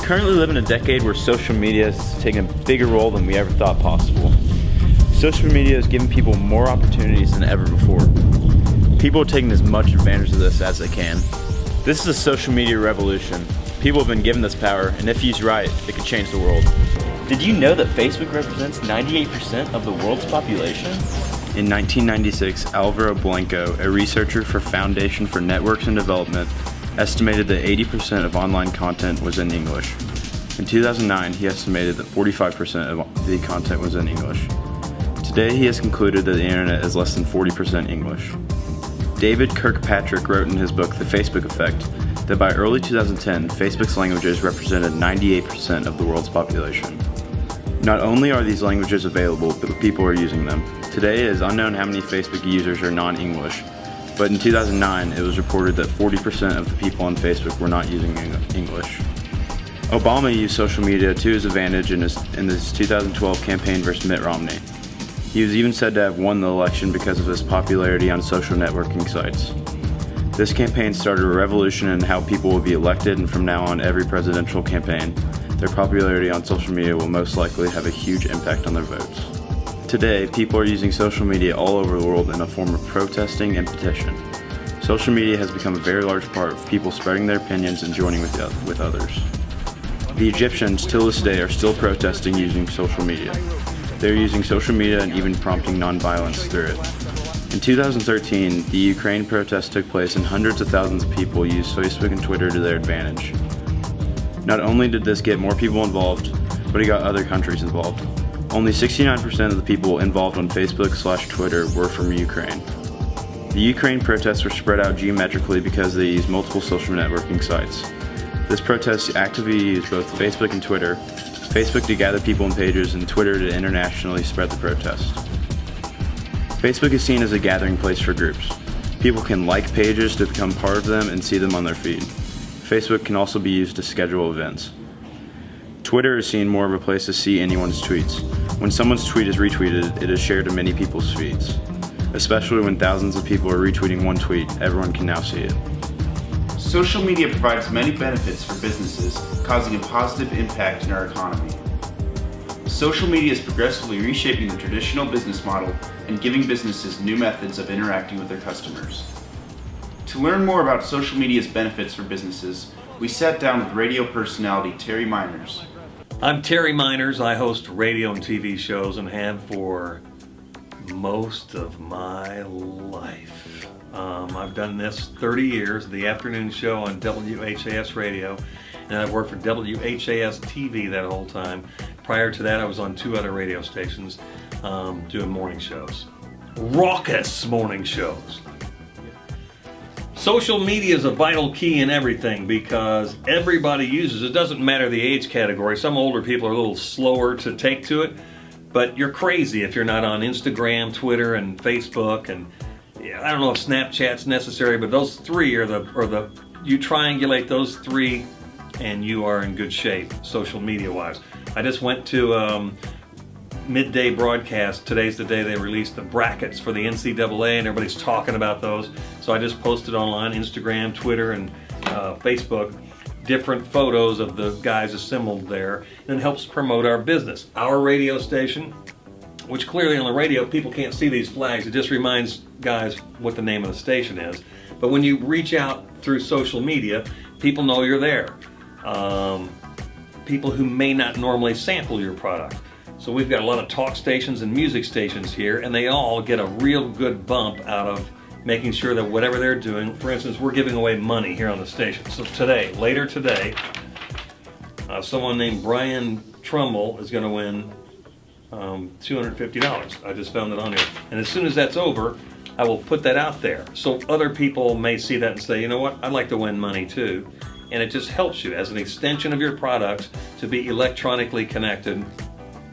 currently live in a decade where social media is taking a bigger role than we ever thought possible. Social media is giving people more opportunities than ever before. People are taking as much advantage of this as they can. This is a social media revolution. People have been given this power, and if used right, it could change the world. Did you know that Facebook represents 98% of the world's population? In 1996, Alvaro Blanco, a researcher for Foundation for Networks and Development, estimated that 80% of online content was in English. In 2009, he estimated that 45% of the content was in English. Today, he has concluded that the internet is less than 40% English. David Kirkpatrick wrote in his book, The Facebook Effect, that by early 2010, Facebook's languages represented 98% of the world's population. Not only are these languages available, but people are using them. Today, it is unknown how many Facebook users are non-English, but in 2009, it was reported that 40% of the people on Facebook were not using English. Obama used social media to his advantage in his 2012 campaign versus Mitt Romney. He was even said to have won the election because of his popularity on social networking sites. This campaign started a revolution in how people will be elected, and from now on, every presidential campaign, their popularity on social media will most likely have a huge impact on their votes. Today, people are using social media all over the world in a form of protesting and petition. Social media has become a very large part of people spreading their opinions and joining with others. The Egyptians, till this day, are still protesting using social media. They're using social media and even prompting nonviolence through it. In 2013, the Ukraine protests took place and hundreds of thousands of people used Facebook and Twitter to their advantage. Not only did this get more people involved, but it got other countries involved. Only 69% of the people involved on Facebook/Twitter were from Ukraine. The Ukraine protests were spread out geometrically because they used multiple social networking sites. This protest actively used both Facebook and Twitter, Facebook to gather people in pages and Twitter to internationally spread the protest. Facebook is seen as a gathering place for groups. People can like pages to become part of them and see them on their feed. Facebook can also be used to schedule events. Twitter is seen more of a place to see anyone's tweets. When someone's tweet is retweeted, it is shared to many people's feeds. Especially when thousands of people are retweeting one tweet, everyone can now see it. Social media provides many benefits for businesses, causing a positive impact in our economy. Social media is progressively reshaping the traditional business model and giving businesses new methods of interacting with their customers. To learn more about social media's benefits for businesses, we sat down with radio personality Terry Miners. I'm Terry Miners. I host radio and TV shows and have for most of my life. I've done this 30 years, the afternoon show on WHAS radio, and I've worked for WHAS TV that whole time. Prior to that, I was on 2 other radio stations doing morning shows. Raucous morning shows. Social media is a vital key in everything because everybody uses it. It doesn't matter the age category. Some older people are a little slower to take to it, but you're crazy if you're not on Instagram, Twitter, and Facebook. And I don't know if Snapchat's necessary, but those 3 are the you triangulate those 3 and you are in good shape social media wise. I just went to midday broadcast. Today's the day they released the brackets for the NCAA and everybody's talking about those. So I just posted online, Instagram, Twitter, and Facebook, different photos of the guys assembled there, and it helps promote our business. Our radio station, which clearly on the radio people can't see these flags, it just reminds guys what the name of the station is. But when you reach out through social media, people know you're there. People who may not normally sample your product. So we've got a lot of talk stations and music stations here, and they all get a real good bump out of making sure that whatever they're doing, for instance, we're giving away money here on the station. So later today, someone named Brian Trumbull is going to win $250. I just found it on here. And as soon as that's over, I will put that out there. So other people may see that and say, you know what, I'd like to win money too. And it just helps you as an extension of your products to be electronically connected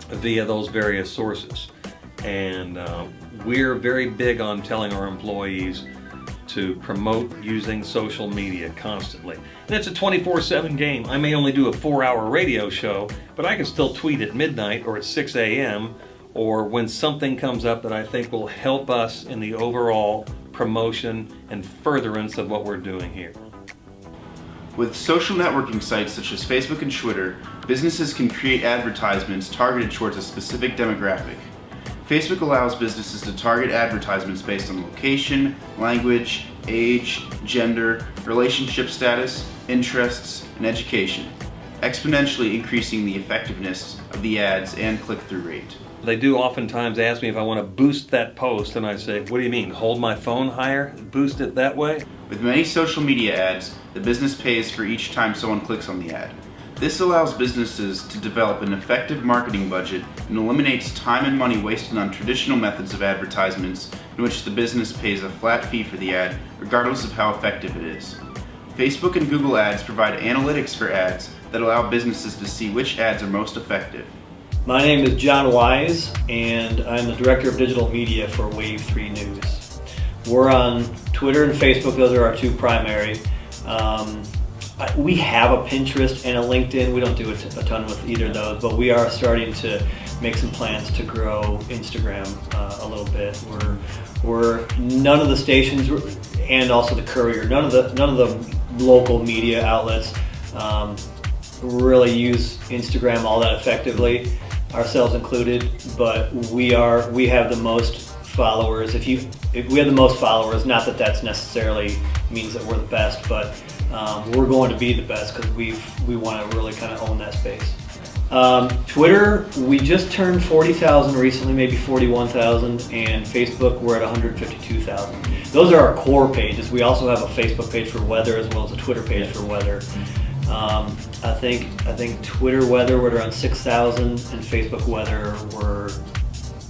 via those various sources. And we're very big on telling our employees to promote using social media constantly. And it's a 24/7 game. I may only do a 4-hour radio show, but I can still tweet at midnight or at 6 a.m. or when something comes up that I think will help us in the overall promotion and furtherance of what we're doing here. With social networking sites such as Facebook and Twitter, businesses can create advertisements targeted towards a specific demographic. Facebook allows businesses to target advertisements based on location, language, age, gender, relationship status, interests, and education, exponentially increasing the effectiveness of the ads and click-through rate. They do oftentimes ask me if I want to boost that post, and I say, what do you mean, hold my phone higher, boost it that way? With many social media ads, the business pays for each time someone clicks on the ad. This allows businesses to develop an effective marketing budget and eliminates time and money wasted on traditional methods of advertisements in which the business pays a flat fee for the ad regardless of how effective it is. Facebook and Google Ads provide analytics for ads that allow businesses to see which ads are most effective. My name is John Wise, and I'm the Director of Digital Media for Wave 3 News. We're on Twitter and Facebook, those are our two primary. We have a Pinterest and a LinkedIn. We don't do a ton with either of those, but we are starting to make some plans to grow Instagram a little bit. We're none of the stations and also the Courier, none of the local media outlets really use Instagram all that effectively, ourselves included. But we have the most followers. If we have the most followers, not that that's necessarily means that we're the best, but we're going to be the best because we want to really kind of own that space. Twitter, we just turned 40,000 recently, maybe 41,000, and Facebook, we're at 152,000. Those are our core pages. We also have a Facebook page for weather as well as a Twitter page for weather. I think Twitter weather we're around 6,000, and Facebook weather we're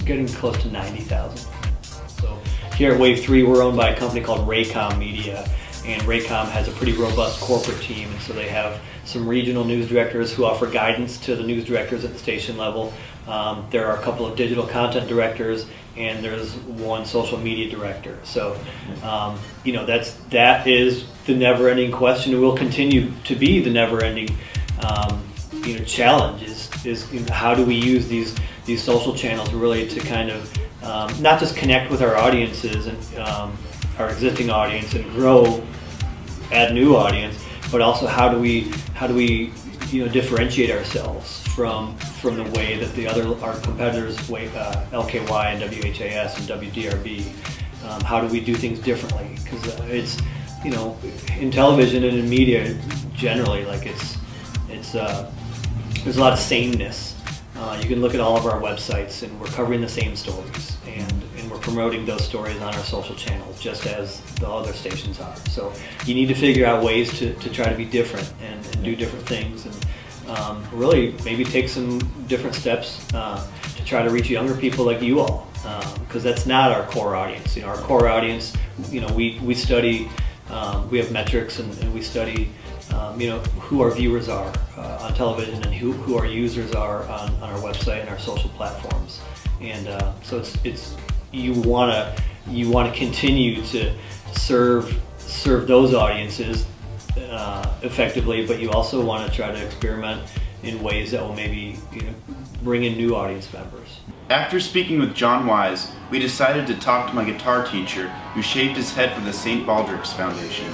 getting close to 90,000. So here at Wave 3, we're owned by a company called Raycom Media. And Raycom has a pretty robust corporate team, and so they have some regional news directors who offer guidance to the news directors at the station level. There are a couple of digital content directors, and there's one social media director. So, that is the never-ending question, and will continue to be the never-ending challenge. Is how do we use these social channels really to kind of not just connect with our audiences and our existing audience and add new audience, but also how do we differentiate ourselves from the way that our competitors, LKY and WHAS and WDRB, how do we do things differently? Because it's in television and in media generally, like there's a lot of sameness. You can look at all of our websites, and we're covering the same stories, and we're promoting those stories on our social channels, just as the other stations are. So you need to figure out ways to try to be different and do different things, and really maybe take some different steps to try to reach younger people like you all, because that's not our core audience. Our core audience, we study, we have metrics, and we study who our viewers are on television and who our users are on our website and our social platforms. And so it's you want to continue to serve those audiences effectively, but you also want to try to experiment in ways that will maybe bring in new audience members. After speaking with John Wise, we decided to talk to my guitar teacher who shaved his head for the St. Baldrick's Foundation.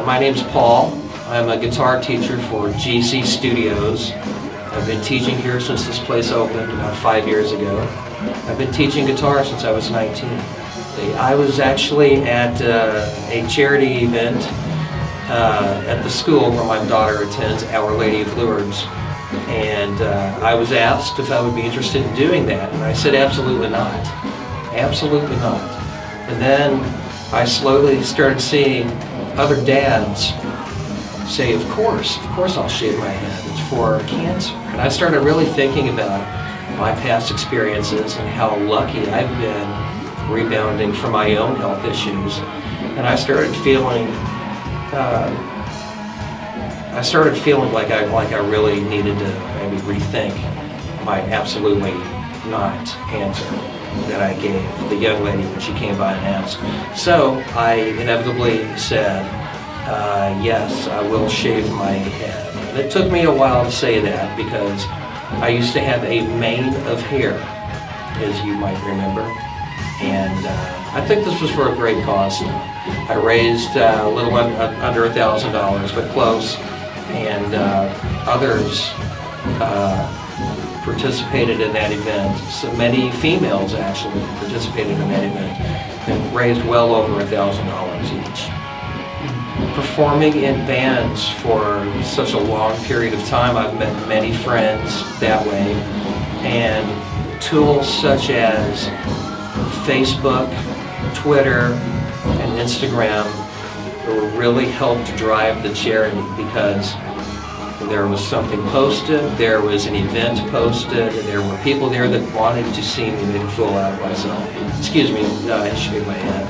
My name's Paul. I'm a guitar teacher for GC Studios. I've been teaching here since this place opened about 5 years ago. I've been teaching guitar since I was 19. I was actually at a charity event at the school where my daughter attends, Our Lady of Lourdes, and I was asked if I would be interested in doing that, and I said absolutely not. Absolutely not. And then I slowly started seeing other dads say, of course I'll shave my head, it's for cancer. And I started really thinking about my past experiences and how lucky I've been rebounding from my own health issues. And I started feeling like I really needed to maybe rethink my absolutely not answer that I gave the young lady when she came by and asked. So I inevitably said, yes, I will shave my head. And it took me a while to say that because I used to have a mane of hair, as you might remember. And I think this was for a great cause. I raised a little under $1,000, but close, and others participated in that event. So many females actually participated in that event and raised well over $1,000 each. Performing in bands for such a long period of time, I've met many friends that way, and tools such as Facebook, Twitter, and Instagram really helped drive the charity, because there was something posted, there was an event posted, and there were people there that wanted to see me make a fool out of myself. Excuse me, I shake my head.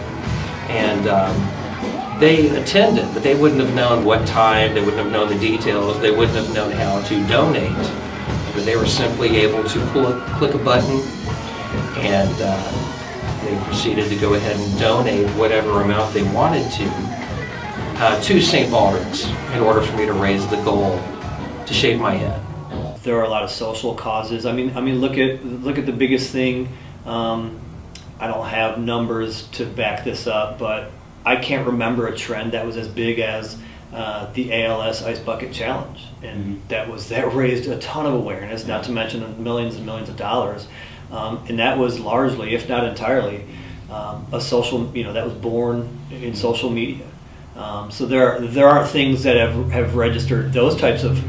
And they attended, but they wouldn't have known what time, they wouldn't have known the details, they wouldn't have known how to donate. But they were simply able to click a button, and they proceeded to go ahead and donate whatever amount they wanted to St. Baldrick's in order for me to raise the goal to shave my head. There are a lot of social causes. I mean, look at the biggest thing. I don't have numbers to back this up, but I can't remember a trend that was as big as the ALS Ice Bucket Challenge, and that raised a ton of awareness. Not to mention millions and millions of dollars, and that was largely, if not entirely, a social. That was born in social media. So there are things that have registered those types of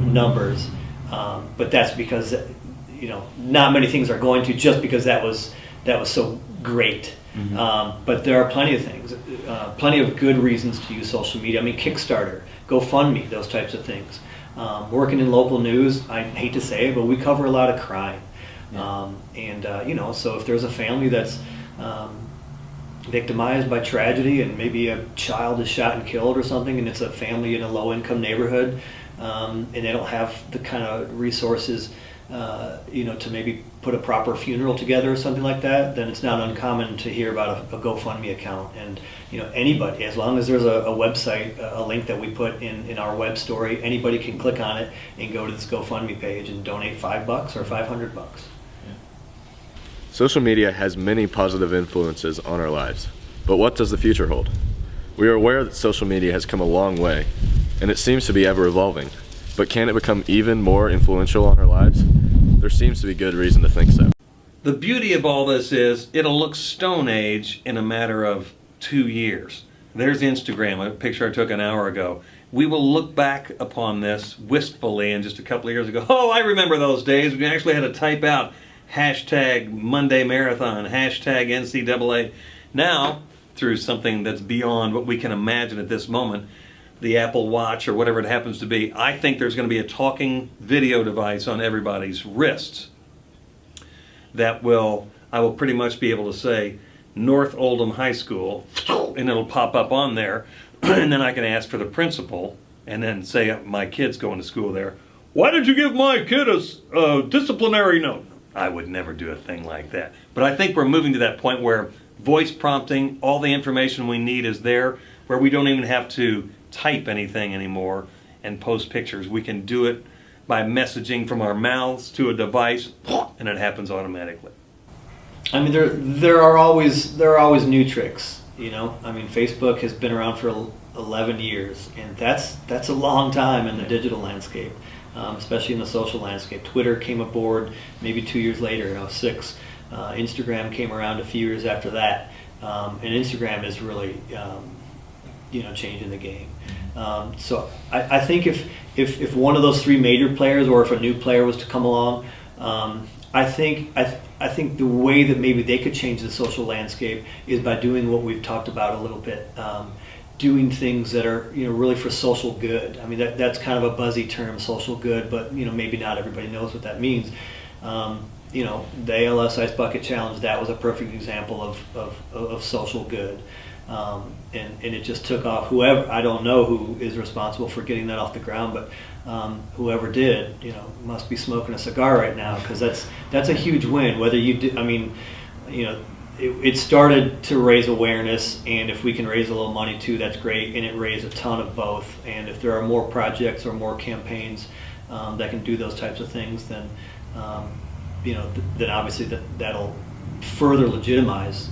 numbers, but that's because not many things are going to, just because that was so great. But there are plenty of things, plenty of good reasons to use social media. I mean, Kickstarter, GoFundMe, those types of things. Working in local news, I hate to say it, but we cover a lot of crime. So if there's a family that's victimized by tragedy, and maybe a child is shot and killed or something, and it's a family in a low-income neighborhood, and they don't have the kind of resources to maybe put a proper funeral together or something like that, then it's not uncommon to hear about a GoFundMe account. And anybody, as long as there's a website, a link that we put in our web story, anybody can click on it and go to this GoFundMe page and donate $5 or $500. Social media has many positive influences on our lives, but what does the future hold? We are aware that social media has come a long way, and it seems to be ever evolving, but can it become even more influential on our lives? There seems to be good reason to think so. The beauty of all this is it'll look Stone Age in a matter of 2 years. There's Instagram, a picture I took an hour ago. We will look back upon this wistfully in just a couple of years ago. Oh, I remember those days. We actually had to type out hashtag Monday Marathon, hashtag NCAA. Now, through something that's beyond what we can imagine at this moment, the Apple Watch or whatever it happens to be, I think there's going to be a talking video device on everybody's wrists that I will pretty much be able to say North Oldham High School, and it'll pop up on there, and then I can ask for the principal, and then say my kid's going to school there. Why did you give my kid a disciplinary note? I would never do a thing like that. But I think we're moving to that point where voice prompting, all the information we need is there, where we don't even have to type anything anymore and post pictures. We can do it by messaging from our mouths to a device, and it happens automatically. I mean, there are always new tricks. I mean, Facebook has been around for 11 years, and that's a long time in the digital landscape. Especially in the social landscape. Twitter came aboard maybe 2 years later, 6. Instagram came around a few years after that, and Instagram is really, changing the game. So I think if one of those three major players, or if a new player was to come along, I think the way that maybe they could change the social landscape is by doing what we've talked about a little bit. Doing things that are really for social good. I mean that's kind of a buzzy term, social good, but maybe not everybody knows what that means. The ALS Ice Bucket Challenge, that was a perfect example of social good, and it just took off. I don't know who is responsible for getting that off the ground, but whoever did, must be smoking a cigar right now, because that's a huge win. Whether you did, it started to raise awareness, and if we can raise a little money too, that's great, and it raised a ton of both. And if there are more projects or more campaigns that can do those types of things, then then obviously that'll further legitimize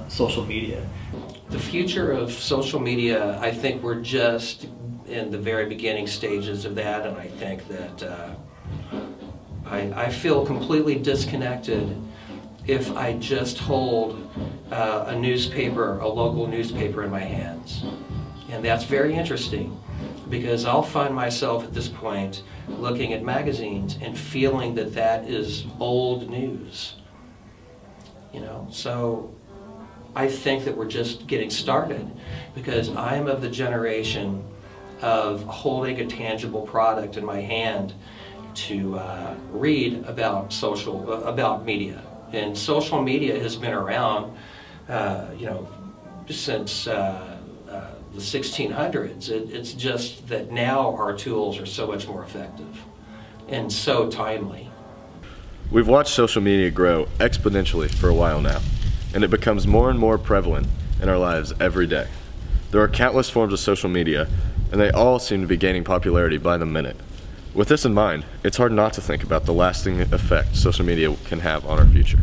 social media. The future of social media, I think we're just in the very beginning stages of that, and I think that I feel completely disconnected if I just hold a newspaper, a local newspaper in my hands. And that's very interesting, because I'll find myself at this point looking at magazines and feeling that that is old news. You know, so I think that we're just getting started, because I am of the generation of holding a tangible product in my hand to read about media. And social media has been around, you know, since the 1600s. It's just that now our tools are so much more effective and so timely. We've watched social media grow exponentially for a while now, and it becomes more and more prevalent in our lives every day. There are countless forms of social media, and they all seem to be gaining popularity by the minute. With this in mind, it's hard not to think about the lasting effect social media can have on our future.